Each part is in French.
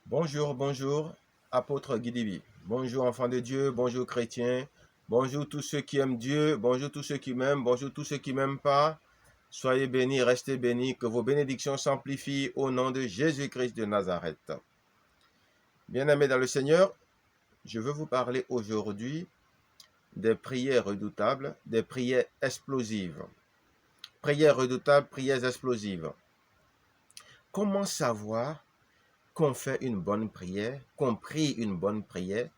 Bonjour, bonjour, apôtre Guidibi. Bonjour, enfants de Dieu. Bonjour, chrétiens. Bonjour, tous ceux qui aiment Dieu. Bonjour, tous ceux qui m'aiment. Bonjour, tous ceux qui m'aiment pas. Soyez bénis, restez bénis. Que vos bénédictions s'amplifient au nom de Jésus-Christ de Nazareth. Bien-aimés dans le Seigneur, je veux vous parler aujourd'hui des prières redoutables, des prières explosives. Prières redoutables, prières explosives. Comment savoir qu'on fait une bonne prière, qu'on prie une bonne prière,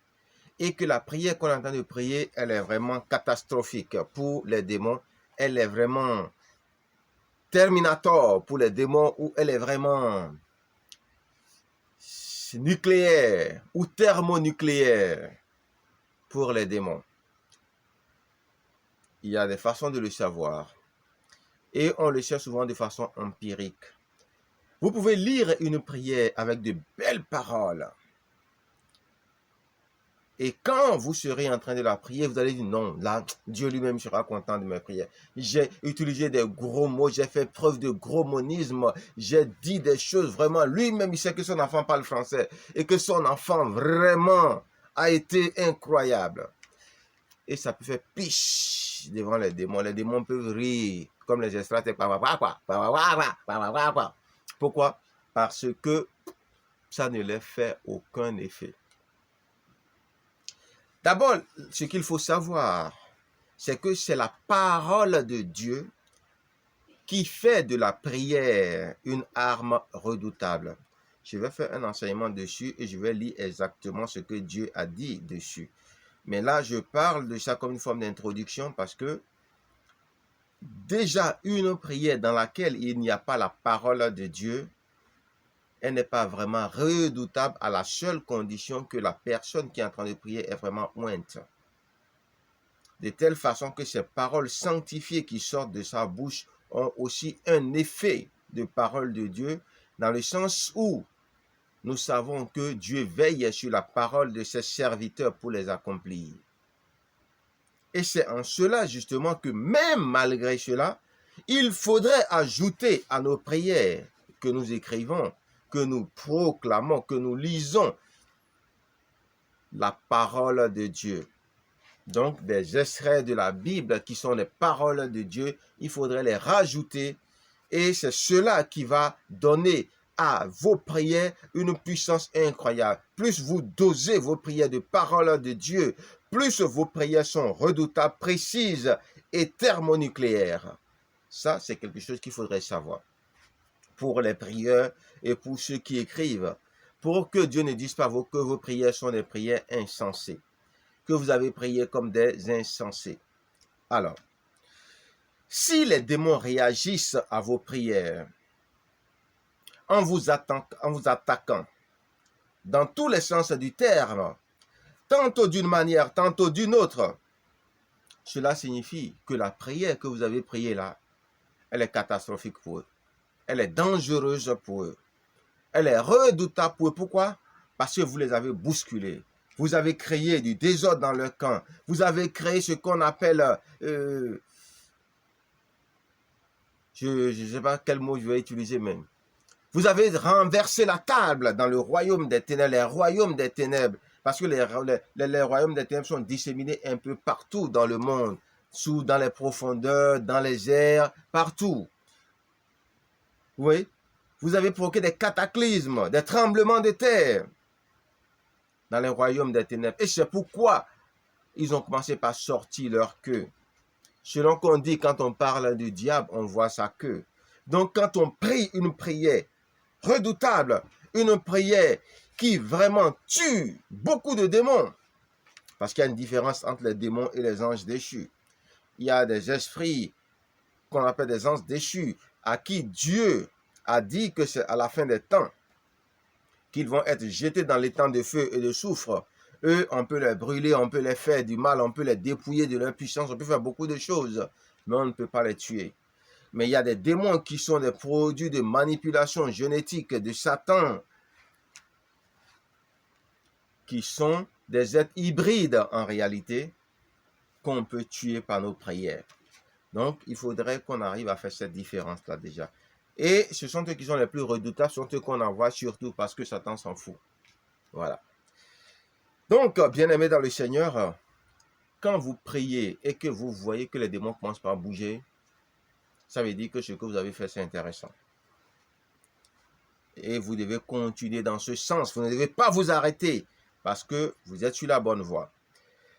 et que la prière qu'on est en train de prier, elle est vraiment catastrophique pour les démons, elle est vraiment terminator pour les démons, ou elle est vraiment nucléaire ou thermonucléaire pour les démons. Il y a des façons de le savoir, et on le sait souvent de façon empirique. Vous pouvez lire une prière avec de belles paroles, et quand vous serez en train de la prier, vous allez dire non, là, Dieu lui-même sera content de mes prières. J'ai utilisé des gros mots, j'ai fait preuve de gros monisme, j'ai dit des choses vraiment. Lui-même, il sait que son enfant parle français et que son enfant vraiment a été incroyable. Et ça peut faire piche devant les démons. Les démons peuvent rire comme les extraterrestres. Pourquoi? Parce que ça ne leur fait aucun effet. D'abord, ce qu'il faut savoir, c'est que c'est la parole de Dieu qui fait de la prière une arme redoutable. Je vais faire un enseignement dessus et je vais lire exactement ce que Dieu a dit dessus. Mais là, je parle de ça comme une forme d'introduction parce que déjà une prière dans laquelle il n'y a pas la parole de Dieu, elle n'est pas vraiment redoutable à la seule condition que la personne qui est en train de prier est vraiment ointe. De telle façon que ces paroles sanctifiées qui sortent de sa bouche ont aussi un effet de parole de Dieu, dans le sens où nous savons que Dieu veille sur la parole de ses serviteurs pour les accomplir. Et c'est en cela justement que même malgré cela, il faudrait ajouter à nos prières que nous écrivons, que nous proclamons, que nous lisons, la parole de Dieu. Donc, des extraits de la Bible qui sont les paroles de Dieu, il faudrait les rajouter. Et c'est cela qui va donner à vos prières une puissance incroyable. Plus vous dosez vos prières de paroles de Dieu, plus vos prières sont redoutables, précises et thermonucléaires. Ça, c'est quelque chose qu'il faudrait savoir pour les prieurs et pour ceux qui écrivent. Pour que Dieu ne dise pas que vos prières sont des prières insensées, que vous avez prié comme des insensés. Alors, si les démons réagissent à vos prières en vous attaquant dans tous les sens du terme, tantôt d'une manière, tantôt d'une autre, cela signifie que la prière que vous avez priée là, elle est catastrophique pour eux. Elle est dangereuse pour eux. Elle est redoutable pour eux. Pourquoi? Parce que vous les avez bousculés. Vous avez créé du désordre dans leur camp. Vous avez créé ce qu'on appelle... je ne sais pas quel mot je vais utiliser même. Vous avez renversé la table dans le royaume des ténèbres, les royaumes des ténèbres. Parce que les royaumes des ténèbres sont disséminés un peu partout dans le monde. Dans les profondeurs, dans les airs, partout. Vous voyez? Vous avez provoqué des cataclysmes, des tremblements de terre dans les royaumes des ténèbres. Et c'est pourquoi ils ont commencé par sortir leur queue. Selon qu'on dit, quand on parle du diable, on voit sa queue. Donc, quand on prie une prière redoutable, une prière qui vraiment tue beaucoup de démons, parce qu'il y a une différence entre les démons et les anges déchus. Il y a des esprits qu'on appelle des anges déchus, à qui Dieu a dit que c'est à la fin des temps qu'ils vont être jetés dans les temps de feu et de soufre. Eux, on peut les brûler, on peut les faire du mal, on peut les dépouiller de leur puissance, on peut faire beaucoup de choses, mais on ne peut pas les tuer. Mais il y a des démons qui sont des produits de manipulation génétique de Satan, qui sont des êtres hybrides en réalité, qu'on peut tuer par nos prières. Donc, il faudrait qu'on arrive à faire cette différence-là déjà. Et ce sont eux qui sont les plus redoutables, ce sont eux qu'on envoie surtout parce que Satan s'en fout. Voilà. Donc, bien-aimés dans le Seigneur, quand vous priez et que vous voyez que les démons commencent par bouger, ça veut dire que ce que vous avez fait, c'est intéressant. Et vous devez continuer dans ce sens. Vous ne devez pas vous arrêter parce que vous êtes sur la bonne voie.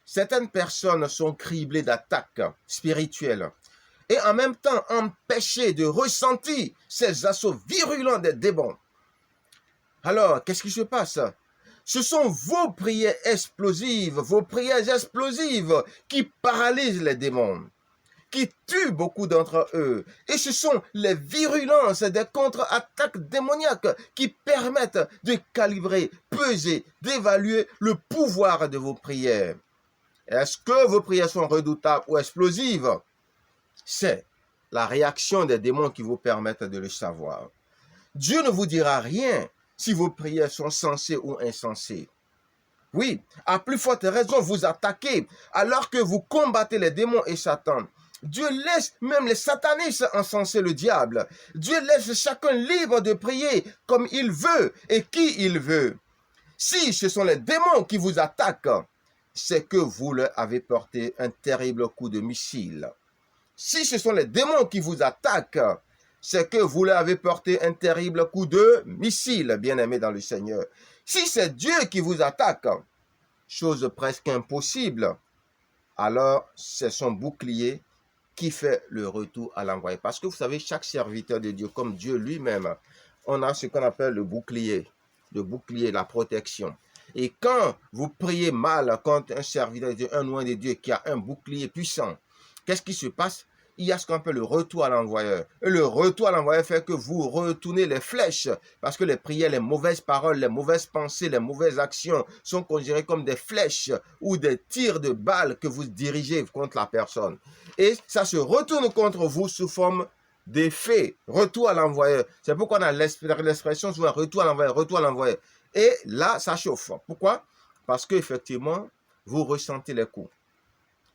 Certaines personnes sont criblées d'attaques spirituelles et en même temps empêchées de ressentir ces assauts virulents des démons. Alors, qu'est-ce qui se passe? Ce sont vos prières explosives qui paralysent les démons, qui tuent beaucoup d'entre eux. Et ce sont les virulences des contre-attaques démoniaques qui permettent de calibrer, peser, d'évaluer le pouvoir de vos prières. Est-ce que vos prières sont redoutables ou explosives? C'est la réaction des démons qui vous permettent de le savoir. Dieu ne vous dira rien si vos prières sont sensées ou insensées. Oui, à plus forte raison, vous attaquez alors que vous combattez les démons et Satan. Dieu laisse même les satanistes encenser le diable. Dieu laisse chacun libre de prier comme il veut et qui il veut. Si ce sont les démons qui vous attaquent, c'est que vous leur avez porté un terrible coup de missile. Si ce sont les démons qui vous attaquent, c'est que vous leur avez porté un terrible coup de missile, bien-aimés dans le Seigneur. Si c'est Dieu qui vous attaque, chose presque impossible, alors c'est son bouclier qui fait le retour à l'envoyé. Parce que vous savez, chaque serviteur de Dieu, comme Dieu lui-même, on a ce qu'on appelle le bouclier, la protection. Et quand vous priez mal contre un serviteur de Dieu, un oint de Dieu qui a un bouclier puissant, qu'est-ce qui se passe? Il y a ce qu'on appelle le retour à l'envoyeur. Et le retour à l'envoyeur fait que vous retournez les flèches, parce que les prières, les mauvaises paroles, les mauvaises pensées, les mauvaises actions sont considérées comme des flèches ou des tirs de balles que vous dirigez contre la personne. Et ça se retourne contre vous sous forme d'effet, retour à l'envoyeur. C'est pourquoi on a l'expression souvent retour à l'envoyeur, retour à l'envoyeur. Et là, ça chauffe. Pourquoi? Parce qu'effectivement, vous ressentez les coups.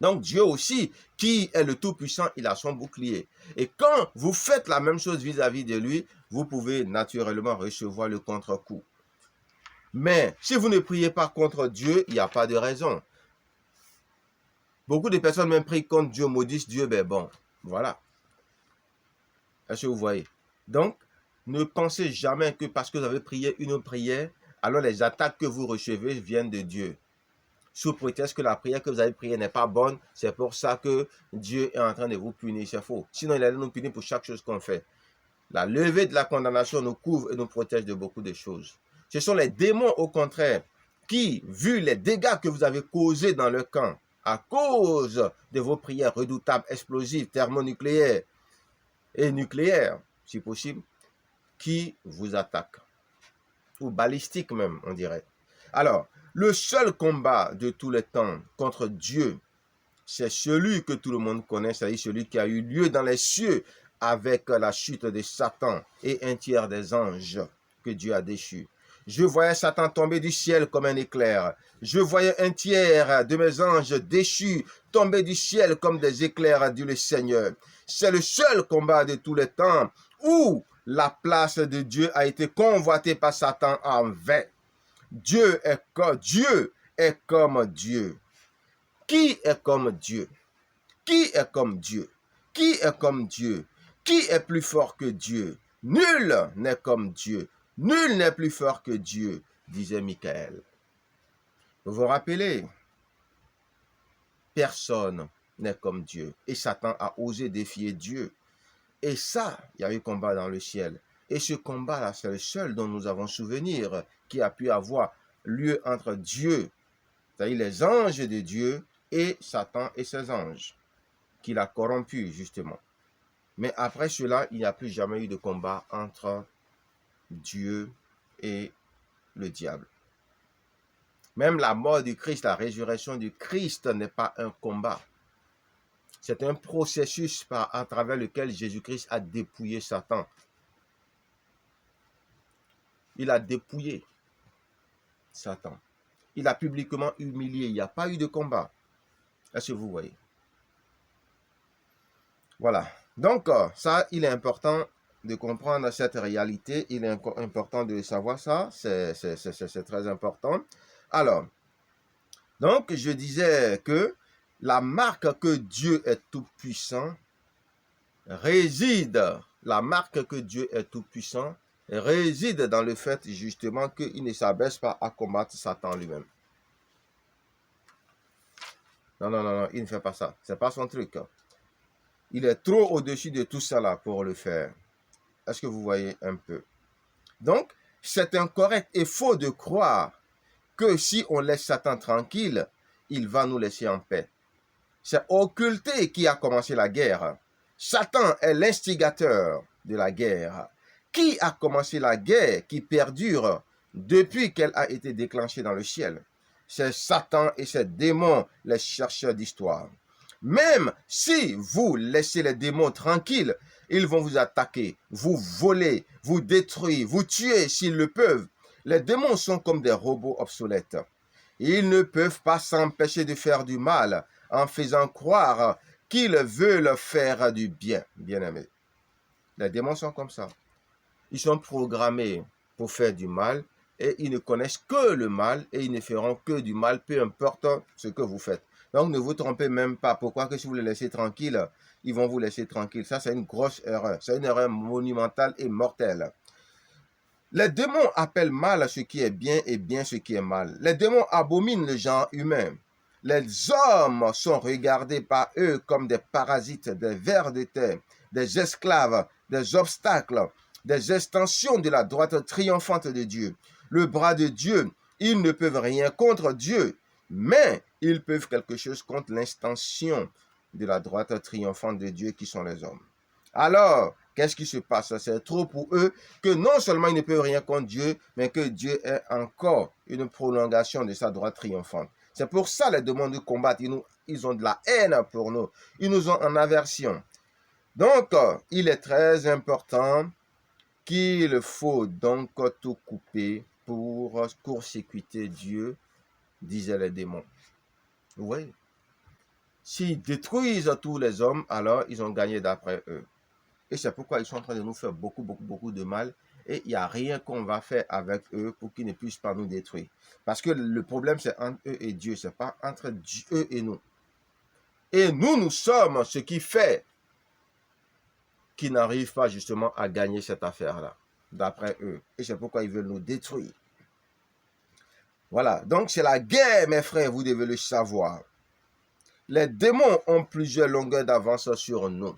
Donc Dieu aussi, qui est le Tout-Puissant, il a son bouclier. Et quand vous faites la même chose vis-à-vis de lui, vous pouvez naturellement recevoir le contre-coup. Mais si vous ne priez pas contre Dieu, il n'y a pas de raison. Beaucoup de personnes même prient contre Dieu, maudissent Dieu, ben bon, voilà. Est-ce que vous voyez? Donc, ne pensez jamais que parce que vous avez prié une prière, alors les attaques que vous recevez viennent de Dieu. Sous prétexte que la prière que vous avez priée n'est pas bonne, c'est pour ça que Dieu est en train de vous punir. C'est faux. Sinon, il allait nous punir pour chaque chose qu'on fait. La levée de la condamnation nous couvre et nous protège de beaucoup de choses. Ce sont les démons, au contraire, qui, vu les dégâts que vous avez causés dans le camp, à cause de vos prières redoutables, explosives, thermonucléaires et nucléaires, si possible, qui vous attaquent. Ou balistiques même, on dirait. Alors, le seul combat de tous les temps contre Dieu, c'est celui que tout le monde connaît, c'est-à-dire celui qui a eu lieu dans les cieux avec la chute de Satan et un tiers des anges que Dieu a déchus. Je voyais Satan tomber du ciel comme un éclair. Je voyais un tiers de mes anges déchus tomber du ciel comme des éclairs, dit le Seigneur. C'est le seul combat de tous les temps où la place de Dieu a été convoitée par Satan en vain. Dieu est comme Dieu. Qui est comme Dieu? Qui est comme Dieu? Qui est comme Dieu? Qui est plus fort que Dieu? Nul n'est comme Dieu. Nul n'est plus fort que Dieu, disait Michael. Vous vous rappelez? Personne n'est comme Dieu. Et Satan a osé défier Dieu. Et ça, il y a eu combat dans le ciel. Et ce combat-là, c'est le seul dont nous avons souvenir qui a pu avoir lieu entre Dieu, c'est-à-dire les anges de Dieu, et Satan et ses anges, qu'il a corrompus, justement. Mais après cela, il n'y a plus jamais eu de combat entre Dieu et le diable. Même la mort du Christ, la résurrection du Christ n'est pas un combat. C'est un processus à travers lequel Jésus-Christ a dépouillé Satan. Il a dépouillé Satan. Il a publiquement humilié. Il n'y a pas eu de combat. Est-ce que vous voyez? Voilà. Donc, ça, il est important de comprendre cette réalité. Il est important de savoir ça. C'est très important. Alors, donc, je disais que la marque que Dieu est tout-puissant la marque que Dieu est tout-puissant réside dans le fait justement qu'il ne s'abaisse pas à combattre Satan lui-même. Non, non, non, non, il ne fait pas ça. C'est pas son truc. Il est trop au-dessus de tout ça là pour le faire. Est-ce que vous voyez un peu? Donc, c'est incorrect et faux de croire que si on laisse Satan tranquille, il va nous laisser en paix. C'est occulté qui a commencé la guerre. Satan est l'instigateur de la guerre. Qui a commencé la guerre qui perdure depuis qu'elle a été déclenchée dans le ciel? C'est Satan et ses démons, les chercheurs d'histoire. Même si vous laissez les démons tranquilles, ils vont vous attaquer, vous voler, vous détruire, vous tuer s'ils le peuvent. Les démons sont comme des robots obsolètes. Ils ne peuvent pas s'empêcher de faire du mal en faisant croire qu'ils veulent faire du bien, bien-aimés. Les démons sont comme ça. Ils sont programmés pour faire du mal et ils ne connaissent que le mal et ils ne feront que du mal, peu importe ce que vous faites. Donc ne vous trompez même pas. Pourquoi que si vous les laissez tranquilles, ils vont vous laisser tranquilles. Ça, c'est une grosse erreur. C'est une erreur monumentale et mortelle. Les démons appellent mal ce qui est bien et bien ce qui est mal. Les démons abominent le genre humain. Les hommes sont regardés par eux comme des parasites, des vers de terre, des esclaves, des obstacles, des extensions de la droite triomphante de Dieu. Le bras de Dieu, ils ne peuvent rien contre Dieu, mais ils peuvent quelque chose contre l'extension de la droite triomphante de Dieu qui sont les hommes. Alors, qu'est-ce qui se passe? C'est trop pour eux que non seulement ils ne peuvent rien contre Dieu, mais que Dieu est encore une prolongation de sa droite triomphante. C'est pour ça les démons nous combattent. Ils ont de la haine pour nous. Ils nous ont en aversion. Donc, il est très important qu'il faut donc tout couper pour court-circuiter Dieu, disaient les démons. Vous voyez? S'ils détruisent tous les hommes, alors ils ont gagné d'après eux. Et c'est pourquoi ils sont en train de nous faire beaucoup de mal. Et il n'y a rien qu'on va faire avec eux pour qu'ils ne puissent pas nous détruire. Parce que le problème, c'est entre eux et Dieu. Ce n'est pas entre eux et nous. Et nous sommes ce qui fait qu'ils n'arrivent pas justement à gagner cette affaire-là, d'après eux. Et c'est pourquoi ils veulent nous détruire. Voilà. Donc, c'est la guerre, mes frères, vous devez le savoir. Les démons ont plusieurs longueurs d'avance sur nous.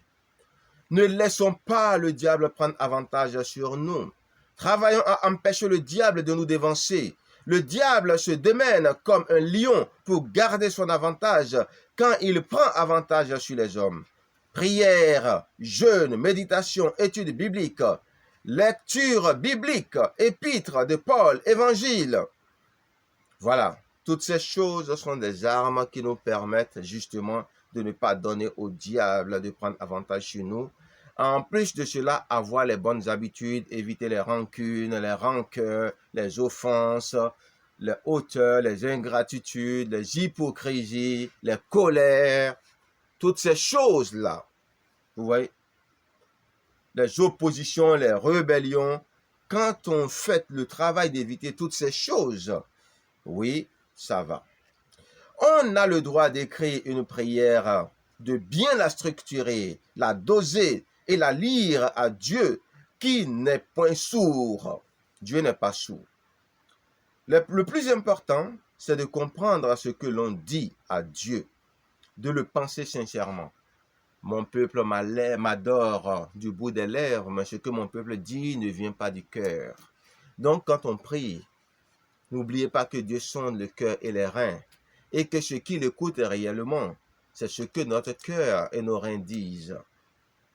Ne laissons pas le diable prendre avantage sur nous. Travaillons à empêcher le diable de nous dévancer. Le diable se démène comme un lion pour garder son avantage quand il prend avantage sur les hommes. Prière, jeûne, méditation, études bibliques, lecture biblique, épîtres de Paul, évangile. Voilà, toutes ces choses sont des armes qui nous permettent justement de ne pas donner au diable de prendre avantage sur nous. En plus de cela, avoir les bonnes habitudes, éviter les rancunes, les rancœurs, les offenses, les hauteurs, les ingratitudes, les hypocrisies, les colères, toutes ces choses-là. Vous voyez, les oppositions, les rébellions. Quand on fait le travail d'éviter toutes ces choses, oui, ça va. On a le droit d'écrire une prière, de bien la structurer, la doser et la lire à Dieu qui n'est point sourd. Dieu n'est pas sourd. Le plus important, c'est de comprendre ce que l'on dit à Dieu, de le penser sincèrement. Mon peuple m'adore du bout des lèvres, mais ce que mon peuple dit ne vient pas du cœur. Donc quand on prie, n'oubliez pas que Dieu sonde le cœur et les reins, et que ce qu'il écoute réellement, c'est ce que notre cœur et nos reins disent.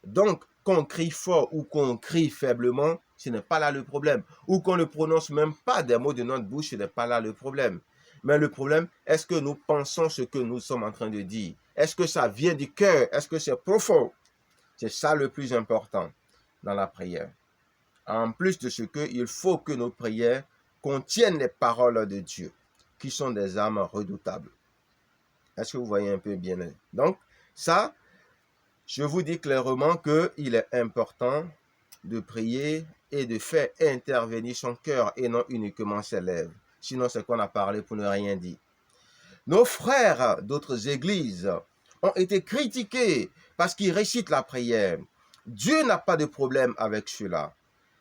Donc, qu'on crie fort ou qu'on crie faiblement, ce n'est pas là le problème. Ou qu'on ne prononce même pas des mots de notre bouche, ce n'est pas là le problème. Mais le problème, est-ce que nous pensons ce que nous sommes en train de dire? Est-ce que ça vient du cœur? Est-ce que c'est profond? C'est ça le plus important dans la prière. En plus de ce que, il faut que nos prières contiennent les paroles de Dieu, qui sont des armes redoutables. Est-ce que vous voyez un peu bien? Donc, ça, je vous dis clairement qu'il est important de prier et de faire intervenir son cœur et non uniquement ses lèvres. Sinon, c'est qu'on a parlé pour ne rien dire. Nos frères d'autres églises ont été critiqués parce qu'ils récitent la prière. Dieu n'a pas de problème avec cela.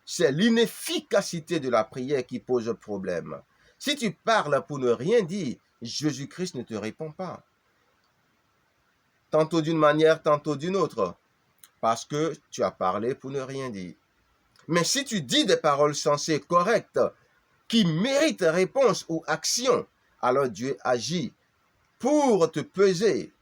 C'est l'inefficacité de la prière qui pose problème. Si tu parles pour ne rien dire, Jésus-Christ ne te répond pas. Tantôt d'une manière, tantôt d'une autre. Parce que tu as parlé pour ne rien dire. Mais si tu dis des paroles sensées, correctes, qui méritent réponse ou action, alors Dieu agit pour te peser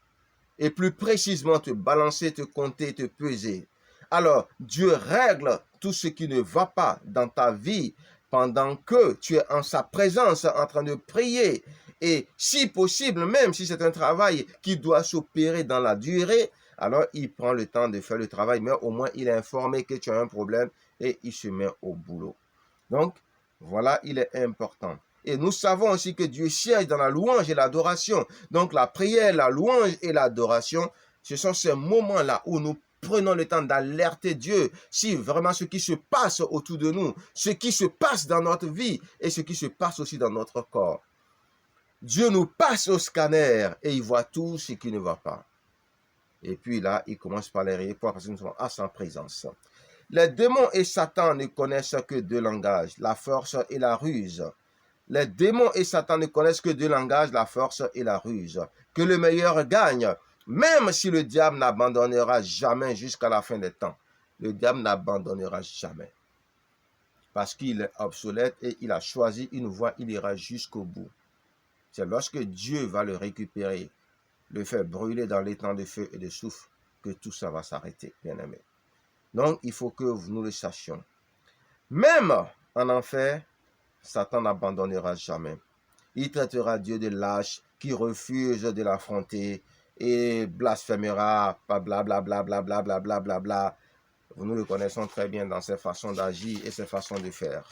et plus précisément te balancer, te compter, te peser. Alors Dieu règle tout ce qui ne va pas dans ta vie pendant que tu es en sa présence en train de prier. Et si possible, même si c'est un travail qui doit s'opérer dans la durée, alors il prend le temps de faire le travail, mais au moins il est informé que tu as un problème et il se met au boulot. Donc, voilà, il est important. Et nous savons aussi que Dieu siège dans la louange et l'adoration. Donc la prière, la louange et l'adoration, ce sont ces moments-là où nous prenons le temps d'alerter Dieu si vraiment ce qui se passe autour de nous, ce qui se passe dans notre vie et ce qui se passe aussi dans notre corps. Dieu nous passe au scanner et il voit tout ce qui ne va pas. Et puis là, il commence par les répondre parce que nous sommes à sa présence. Les démons et Satan ne connaissent que deux langages, la force et la ruse. Les démons et Satan ne connaissent que deux langages, la force et la ruse. Que le meilleur gagne, même si le diable n'abandonnera jamais jusqu'à la fin des temps. Le diable n'abandonnera jamais. Parce qu'il est obsolète et il a choisi une voie, il ira jusqu'au bout. C'est lorsque Dieu va le récupérer, le faire brûler dans l'étang de feu et de soufre, que tout ça va s'arrêter, bien aimé. Donc, il faut que nous le sachions. Même en enfer, Satan n'abandonnera jamais. Il traitera Dieu de lâche, qui refuse de l'affronter et blasphémera, blablabla, blablabla, blablabla. Nous le connaissons très bien dans ses façons d'agir et ses façons de faire.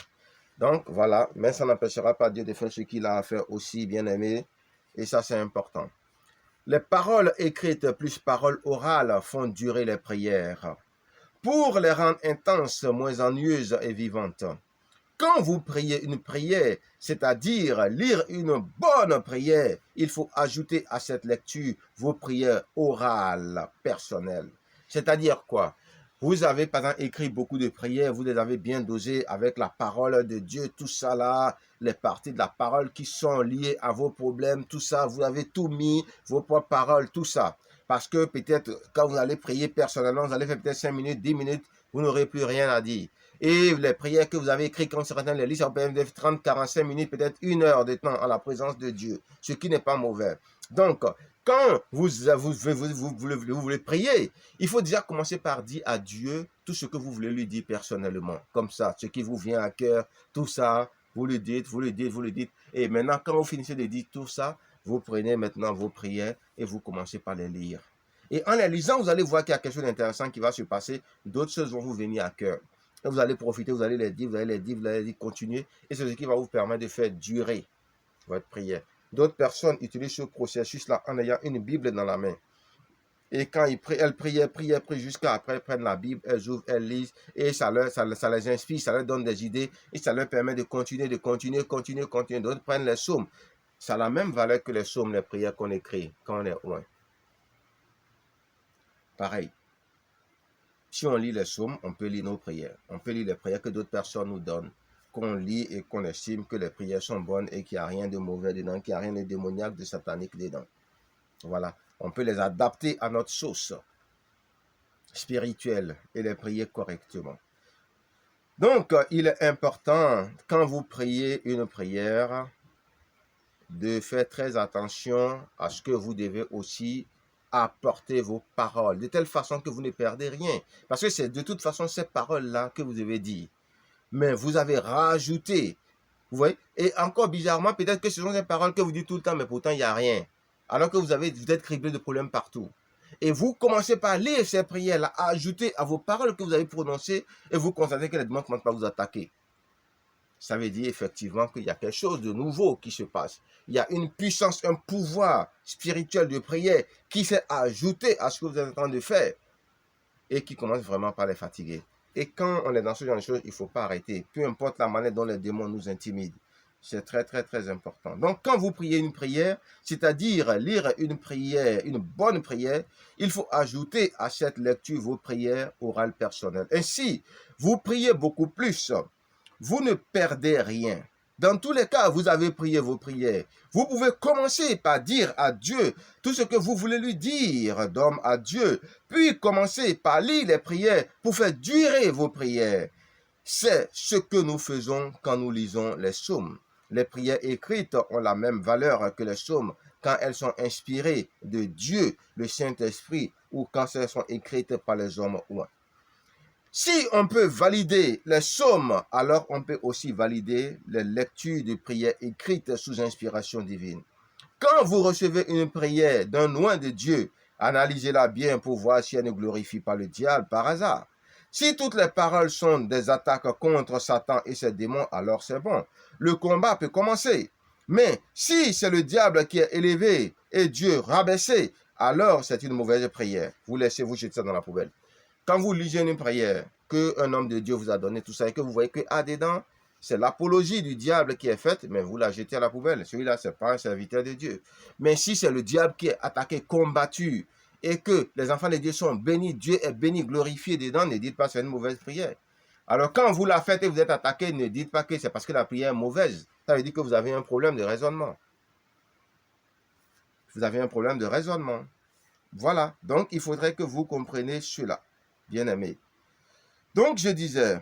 Donc, voilà, mais ça n'empêchera pas Dieu de faire ce qu'il a à faire aussi, bien aimé, et ça c'est important. Les paroles écrites plus paroles orales font durer les prières, pour les rendre intenses, moins ennuyeuses et vivantes. Quand vous priez une prière, c'est-à-dire lire une bonne prière, il faut ajouter à cette lecture vos prières orales, personnelles. C'est-à-dire quoi? Vous avez par exemple écrit beaucoup de prières, vous les avez bien dosées avec la parole de Dieu, tout ça là, les parties de la parole qui sont liées à vos problèmes, tout ça, vous avez tout mis, vos propres paroles, tout ça. Parce que peut-être quand vous allez prier personnellement, vous allez faire peut-être 5 minutes, 10 minutes, vous n'aurez plus rien à dire. Et les prières que vous avez écrites, quand certains les lisent, ça peut être 30, 45 minutes, peut-être 1 heure de temps en la présence de Dieu, ce qui n'est pas mauvais. Donc, quand vous voulez prier, il faut déjà commencer par dire à Dieu tout ce que vous voulez lui dire personnellement. Comme ça, ce qui vous vient à cœur, tout ça, vous le dites, vous le dites, vous le dites. Et maintenant, quand vous finissez de dire tout ça, vous prenez maintenant vos prières et vous commencez par les lire. Et en les lisant, vous allez voir qu'il y a quelque chose d'intéressant qui va se passer. D'autres choses vont vous venir à cœur. Et vous allez profiter, vous allez les dire, vous allez les dire, vous allez les dire, continuer. Et c'est ce qui va vous permettre de faire durer votre prière. D'autres personnes utilisent ce processus-là en ayant une Bible dans la main. Et quand elles priaient jusqu'à après, elles prennent la Bible, elles ouvrent, elles lisent, et ça les inspire, ça leur donne des idées, et ça leur permet de continuer. D'autres prennent les psaumes. Ça a la même valeur que les psaumes, les prières qu'on écrit quand on est loin. Pareil. Si on lit les psaumes, on peut lire nos prières. On peut lire les prières que d'autres personnes nous donnent, qu'on lit et qu'on estime que les prières sont bonnes et qu'il n'y a rien de mauvais dedans, qu'il n'y a rien de démoniaque, de satanique dedans. Voilà. On peut les adapter à notre sauce spirituelle et les prier correctement. Donc, il est important, quand vous priez une prière, de faire très attention à ce que vous devez aussi apporter vos paroles, de telle façon que vous ne perdez rien. Parce que c'est de toute façon ces paroles-là que vous devez dire. Mais vous avez rajouté, vous voyez, et encore bizarrement, peut-être que ce sont ces paroles que vous dites tout le temps, mais pourtant il n'y a rien. Alors que vous êtes criblé de problèmes partout. Et vous commencez par lire ces prières-là, à ajouter à vos paroles que vous avez prononcées, et vous constatez que les démons ne commencent pas à vous attaquer. Ça veut dire effectivement qu'il y a quelque chose de nouveau qui se passe. Il y a une puissance, un pouvoir spirituel de prière qui s'est ajouté à ce que vous êtes en train de faire et qui commence vraiment par les fatiguer. Et quand on est dans ce genre de choses, il ne faut pas arrêter. Peu importe la manière dont les démons nous intimident. C'est très, très, très important. Donc, quand vous priez une prière, c'est-à-dire lire une prière, une bonne prière, il faut ajouter à cette lecture vos prières orales personnelles. Ainsi, vous priez beaucoup plus. Vous ne perdez rien. Dans tous les cas, vous avez prié vos prières. Vous pouvez commencer par dire à Dieu tout ce que vous voulez lui dire d'homme à Dieu, puis commencer par lire les prières pour faire durer vos prières. C'est ce que nous faisons quand nous lisons les psaumes. Les prières écrites ont la même valeur que les psaumes quand elles sont inspirées de Dieu, le Saint-Esprit, ou quand elles sont écrites par les hommes. Si on peut valider les psaumes, alors on peut aussi valider les lectures de prières écrites sous inspiration divine. Quand vous recevez une prière d'un loin de Dieu, analysez-la bien pour voir si elle ne glorifie pas le diable par hasard. Si toutes les paroles sont des attaques contre Satan et ses démons, alors c'est bon. Le combat peut commencer. Mais si c'est le diable qui est élevé et Dieu rabaissé, alors c'est une mauvaise prière. Vous laissez vous jeter ça dans la poubelle. Quand vous lisez une prière qu'un homme de Dieu vous a donné, tout ça, et que vous voyez que dedans, c'est l'apologie du diable qui est faite, mais vous la jetez à la poubelle. Celui-là, ce n'est pas un serviteur de Dieu. Mais si c'est le diable qui est attaqué, combattu, et que les enfants de Dieu sont bénis, Dieu est béni, glorifié dedans, ne dites pas que c'est une mauvaise prière. Alors quand vous la faites et vous êtes attaqué, ne dites pas que c'est parce que la prière est mauvaise. Ça veut dire que vous avez un problème de raisonnement. Vous avez un problème de raisonnement. Voilà. Donc, il faudrait que vous compreniez cela, bien-aimés. Donc, je disais,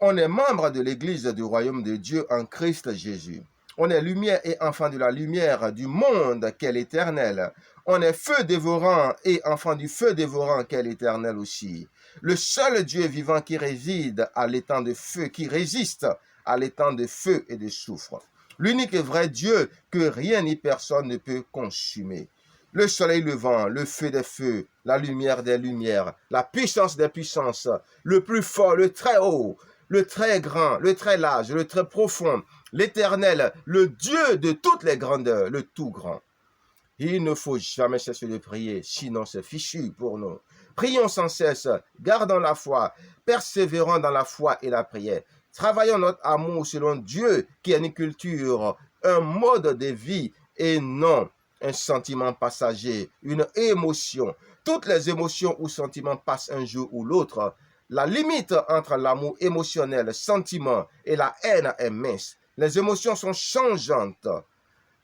on est membre de l'Église du royaume de Dieu en Christ Jésus. On est lumière et enfant de la lumière du monde qu'est l'Éternel. On est feu dévorant et enfant du feu dévorant qu'est l'Éternel aussi. Le seul Dieu vivant qui réside à l'étang de feu, qui résiste à l'étang de feu et de soufre. L'unique vrai Dieu que rien ni personne ne peut consumer. Le soleil levant, le feu des feux, la lumière des lumières, la puissance des puissances, le plus fort, le très haut, le très grand, le très large, le très profond, l'Éternel, le Dieu de toutes les grandeurs, le tout grand. Il ne faut jamais cesser de prier, sinon c'est fichu pour nous. Prions sans cesse, gardons la foi, persévérons dans la foi et la prière. Travaillons notre amour selon Dieu, qui est une culture, un mode de vie et non un sentiment passager, une émotion. Toutes les émotions ou sentiments passent un jour ou l'autre. La limite entre l'amour émotionnel, sentiment et la haine est mince. Les émotions sont changeantes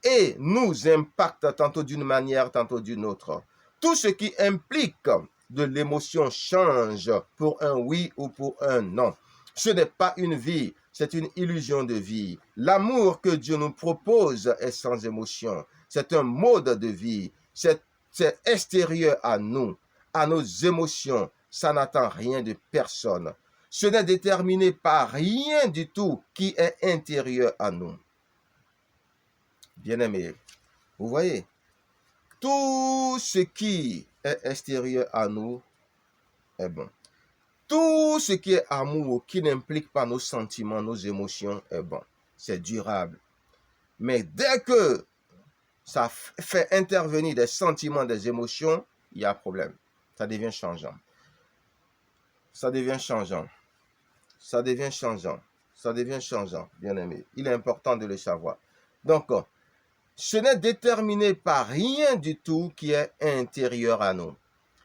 et nous impactent tantôt d'une manière, tantôt d'une autre. Tout ce qui implique de l'émotion change pour un oui ou pour un non. Ce n'est pas une vie, c'est une illusion de vie. L'amour que Dieu nous propose est sans émotion. C'est un mode de vie. C'est extérieur à nous, à nos émotions. Ça n'attend rien de personne. Ce n'est déterminé par rien du tout qui est intérieur à nous. Bien-aimés, vous voyez, tout ce qui est extérieur à nous est bon. Tout ce qui est amour, qui n'implique pas nos sentiments, nos émotions, est bon. C'est durable. Mais dès que ça fait intervenir des sentiments, des émotions, il y a problème. Ça devient changeant. Ça devient changeant. Ça devient changeant. Ça devient changeant, bien aimé. Il est important de le savoir. Donc, ce n'est déterminé par rien du tout qui est intérieur à nous.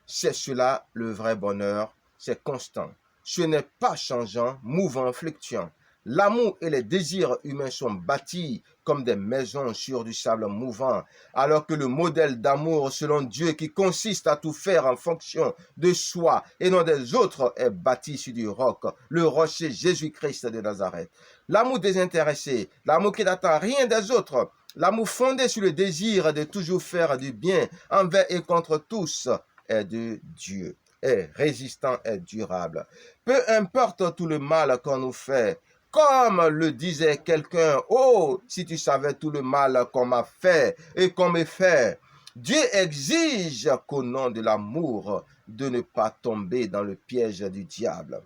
C'est cela le vrai bonheur, c'est constant. Ce n'est pas changeant, mouvant, fluctuant. L'amour et les désirs humains sont bâtis comme des maisons sur du sable mouvant, alors que le modèle d'amour selon Dieu qui consiste à tout faire en fonction de soi et non des autres est bâti sur du roc, le rocher Jésus-Christ de Nazareth. L'amour désintéressé, l'amour qui n'attend rien des autres, l'amour fondé sur le désir de toujours faire du bien envers et contre tous est de Dieu, est résistant, est durable. Peu importe tout le mal qu'on nous fait, comme le disait quelqu'un, oh, si tu savais tout le mal qu'on m'a fait et qu'on me fait. Dieu exige qu'au nom de l'amour, de ne pas tomber dans le piège du diable.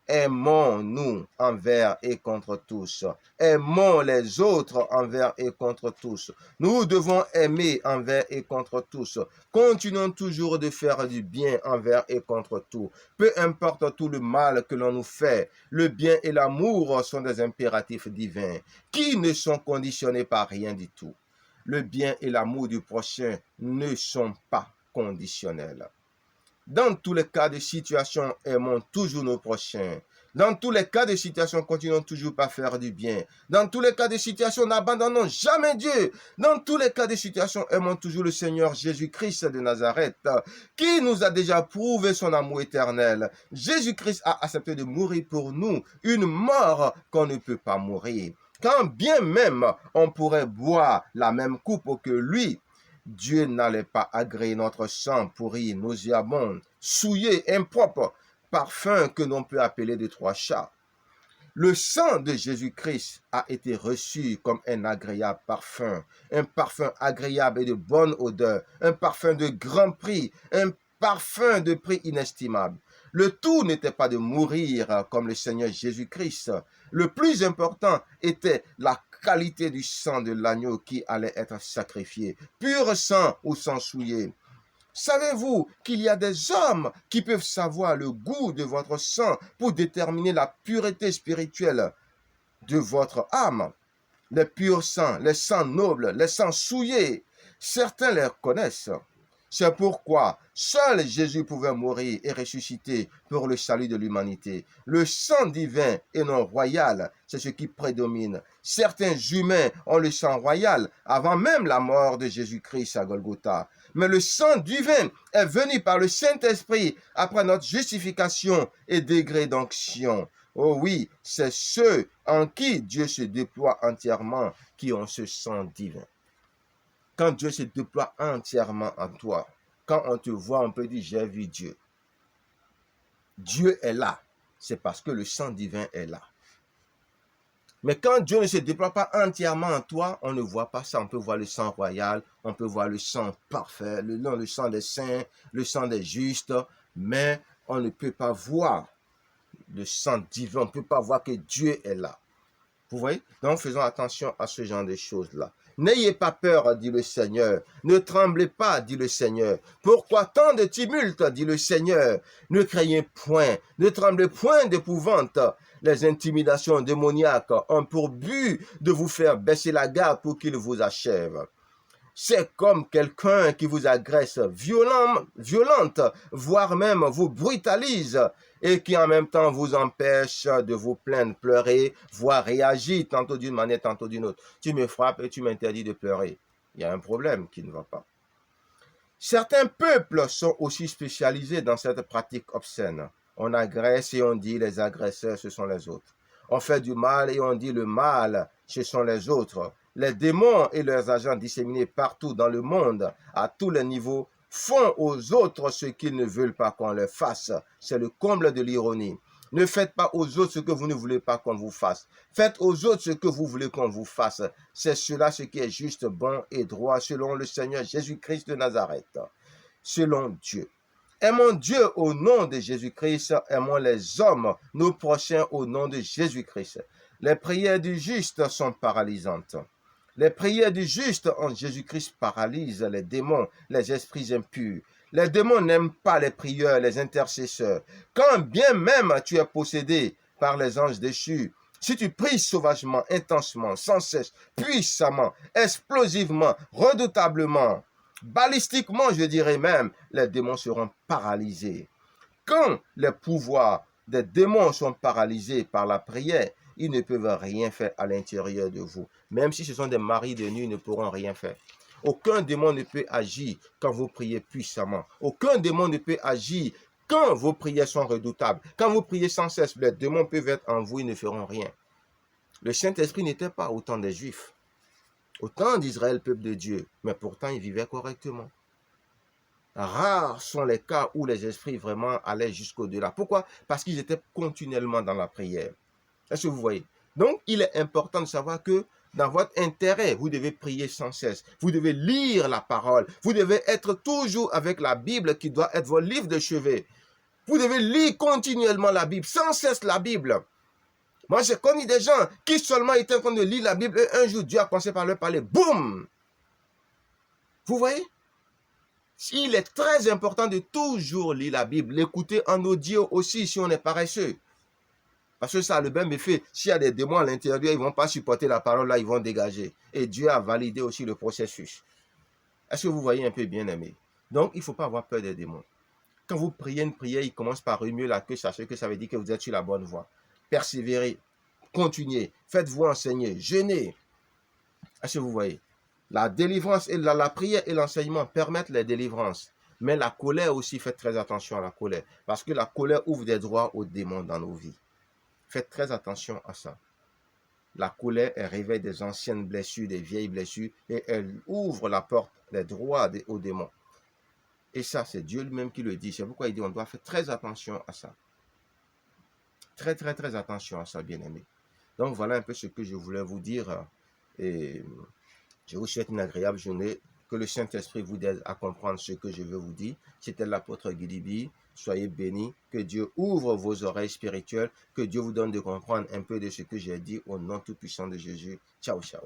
Aimons-nous envers et contre tous. Aimons les autres envers et contre tous. Nous devons aimer envers et contre tous. Continuons toujours de faire du bien envers et contre tout. Peu importe tout le mal que l'on nous fait, le bien et l'amour sont des impératifs divins qui ne sont conditionnés par rien du tout. Le bien et l'amour du prochain ne sont pas conditionnels. Dans tous les cas de situation, aimons toujours nos prochains. Dans tous les cas de situation, continuons toujours par faire du bien. Dans tous les cas de situation, n'abandonnons jamais Dieu. Dans tous les cas de situation, aimons toujours le Seigneur Jésus-Christ de Nazareth, qui nous a déjà prouvé son amour éternel. Jésus-Christ a accepté de mourir pour nous, une mort qu'on ne peut pas mourir. Quand bien même on pourrait boire la même coupe que lui, Dieu n'allait pas agréer notre sang pourri, nauséabond, souillé, impropre, parfum que l'on peut appeler de trois chats. Le sang de Jésus-Christ a été reçu comme un agréable un parfum agréable et de bonne odeur, un parfum de grand prix, un parfum de prix inestimable. Le tout n'était pas de mourir comme le Seigneur Jésus-Christ. Le plus important était la qualité du sang de l'agneau qui allait être sacrifié, pur sang ou sang souillé. Savez-vous qu'il y a des hommes qui peuvent savoir le goût de votre sang pour déterminer la pureté spirituelle de votre âme? Les purs sangs, les sangs nobles, les sangs souillés, certains les connaissent. C'est pourquoi seul Jésus pouvait mourir et ressusciter pour le salut de l'humanité. Le sang divin et non royal, c'est ce qui prédomine. Certains humains ont le sang royal avant même la mort de Jésus-Christ à Golgotha. Mais le sang divin est venu par le Saint-Esprit après notre justification et degré d'onction. Oh oui, c'est ceux en qui Dieu se déploie entièrement qui ont ce sang divin. Quand Dieu se déploie entièrement en toi, quand on te voit, on peut dire, j'ai vu Dieu. Dieu est là. C'est parce que le sang divin est là. Mais quand Dieu ne se déploie pas entièrement en toi, on ne voit pas ça. On peut voir le sang royal, on peut voir le sang parfait, le sang des saints, le sang des justes, mais on ne peut pas voir le sang divin. On ne peut pas voir que Dieu est là. Vous voyez? Donc, faisons attention à ce genre de choses-là. N'ayez pas peur, dit le Seigneur. Ne tremblez pas, dit le Seigneur. Pourquoi tant de tumulte, dit le Seigneur? Ne craignez point, ne tremblez point d'épouvante. Les intimidations démoniaques ont pour but de vous faire baisser la garde pour qu'ils vous achèvent. C'est comme quelqu'un qui vous agresse violente, voire même vous brutalise et qui en même temps vous empêche de vous plaindre, pleurer, voire réagir tantôt d'une manière, tantôt d'une autre. Tu me frappes et tu m'interdis de pleurer. Il y a un problème qui ne va pas. Certains peuples sont aussi spécialisés dans cette pratique obscène. On agresse et on dit les agresseurs, ce sont les autres. On fait du mal et on dit le mal, ce sont les autres. Les démons et leurs agents disséminés partout dans le monde, à tous les niveaux, font aux autres ce qu'ils ne veulent pas qu'on leur fasse. C'est le comble de l'ironie. Ne faites pas aux autres ce que vous ne voulez pas qu'on vous fasse. Faites aux autres ce que vous voulez qu'on vous fasse. C'est cela ce qui est juste, bon et droit selon le Seigneur Jésus-Christ de Nazareth. Selon Dieu. Aimons Dieu au nom de Jésus-Christ. Aimons les hommes, nos prochains au nom de Jésus-Christ. Les prières du juste sont paralysantes. Les prières du juste en Jésus-Christ paralysent les démons, les esprits impurs. Les démons n'aiment pas les prieurs, les intercesseurs. Quand bien même tu es possédé par les anges déchus, si tu pries sauvagement, intensement, sans cesse, puissamment, explosivement, redoutablement, balistiquement, je dirais même, les démons seront paralysés. Quand les pouvoirs des démons sont paralysés par la prière, ils ne peuvent rien faire à l'intérieur de vous. Même si ce sont des maris de nuit, ils ne pourront rien faire. Aucun démon ne peut agir quand vous priez puissamment. Aucun démon ne peut agir quand vos prières sont redoutables. Quand vous priez sans cesse, les démons peuvent être en vous, ils ne feront rien. Le Saint-Esprit n'était pas au temps des Juifs, au temps d'Israël, peuple de Dieu, mais pourtant ils vivaient correctement. Rares sont les cas où les esprits vraiment allaient jusqu'au-delà. Pourquoi? Parce qu'ils étaient continuellement dans la prière. Est-ce que vous voyez? Donc, il est important de savoir que dans votre intérêt, vous devez prier sans cesse. Vous devez lire la parole. Vous devez être toujours avec la Bible qui doit être votre livre de chevet. Vous devez lire continuellement la Bible, sans cesse la Bible. Moi, j'ai connu des gens qui seulement étaient en train de lire la Bible et un jour, Dieu a commencé par leur parler. Boum! Vous voyez? Il est très important de toujours lire la Bible, l'écouter en audio aussi si on est paresseux. Parce que ça a le même effet. S'il y a des démons à l'intérieur, ils ne vont pas supporter la parole, là, ils vont dégager. Et Dieu a validé aussi le processus. Est-ce que vous voyez un peu, bien aimé? Donc, il ne faut pas avoir peur des démons. Quand vous priez une prière, il commence par remuer la queue, sachez que ça veut dire que vous êtes sur la bonne voie. Persévérez, continuez, faites-vous enseigner, jeûnez. Est-ce que vous voyez? La délivrance et la prière et l'enseignement permettent les délivrances. Mais la colère aussi, faites très attention à la colère. Parce que la colère ouvre des droits aux démons dans nos vies. Faites très attention à ça. La colère, elle réveille des anciennes blessures, des vieilles blessures, et elle ouvre la porte, des droits aux démons. Et ça, c'est Dieu lui-même qui le dit. C'est pourquoi il dit on doit faire très attention à ça. Très, très, très attention à ça, bien-aimé. Donc, voilà un peu ce que je voulais vous dire. Et je vous souhaite une agréable journée. Que le Saint-Esprit vous aide à comprendre ce que je veux vous dire. C'était l'apôtre Guidibi. Soyez bénis. Que Dieu ouvre vos oreilles spirituelles. Que Dieu vous donne de comprendre un peu de ce que j'ai dit au nom tout-puissant de Jésus. Ciao, ciao.